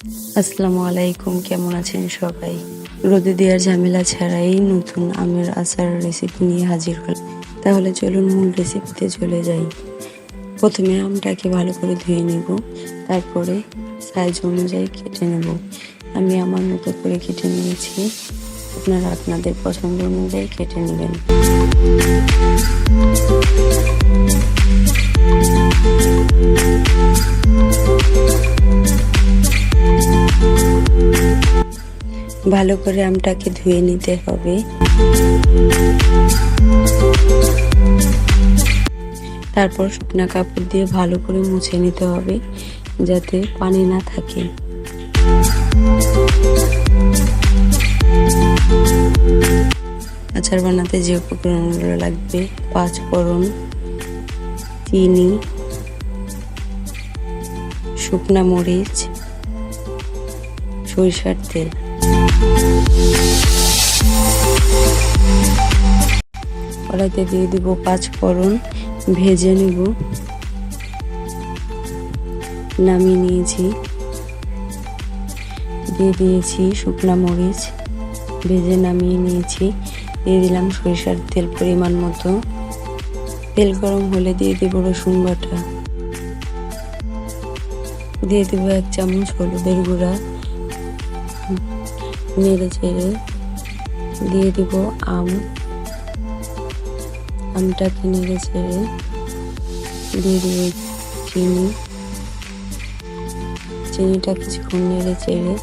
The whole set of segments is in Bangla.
আসসালামু আলাইকুম, কেমন আছেন সবাই? রোদে দেওয়ার ঝামেলা ছাড়াই নতুন আমের আচার রেসিপি নিয়ে হাজির হলাম। তাহলে চলুন মূল রেসিপিতে চলে যাই। প্রথমে আমটাকে ভালো করে ধুয়ে নেব, তারপরে সাইজ অনুযায়ী কেটে নেব। আমি আমার মতো করে কেটে নিয়েছি, আপনারা আপনাদের পছন্দ অনুযায়ী কেটে নেবেন। ভালো করে আমটাকে ধুয়ে নিতে হবে। তারপর শুকনো কাপড় দিয়ে ভালো করে মুছে নিতে হবে যাতে পানি না থাকে। আচার বানাতে যে উপকরণগুলো লাগবে: 5 ফোড়ন, চিনি, শুকনা মরিচ, সরিষার তেল। কড়াইতে দিয়ে দিব 5 ফোড়ন, ভেজে নেব। নামিয়ে নিয়েছি, দিয়ে দিয়েছি শুকনা মরিচ, ভেজে নামিয়ে নিয়েছি। দিয়ে দিলাম সরিষার তেল পরিমাণ মতো। তেল গরম হলে দিয়ে দেব রসুন বাটা, দিয়ে দেব 1 চামচ হলুদের গুঁড়া, নেড়ে চেড়ে দিয়ে দেব আমটাকে নেড়ে চেড়ে দিয়ে দেব চিনিটা কিছুক্ষণ নেড়ে চেড়ে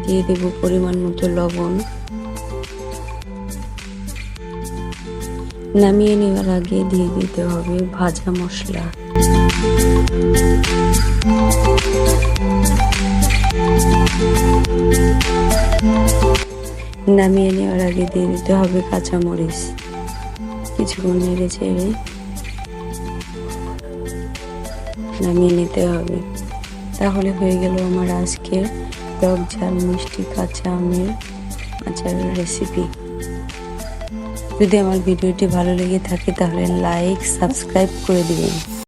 দিয়ে দেব পরিমাণ মতো লবণ। নামিয়ে নেওয়ার আগে দিয়ে দিতে হবে ভাজা মশলা। নামিয়ে নেওয়ার আগে দিয়ে দিতে হবে কাঁচামরিচ। কিছুক্ষণ নেড়ে চেড়ে নামিয়ে নিতে হবে। তাহলে হয়ে গেল আমার আজকের টক ঝাল মিষ্টি কাঁচা আমের আচারের রেসিপি। যদি আমার ভিডিওটি ভালো লেগে থাকে তাহলে লাইক, সাবস্ক্রাইব করে দিবেন।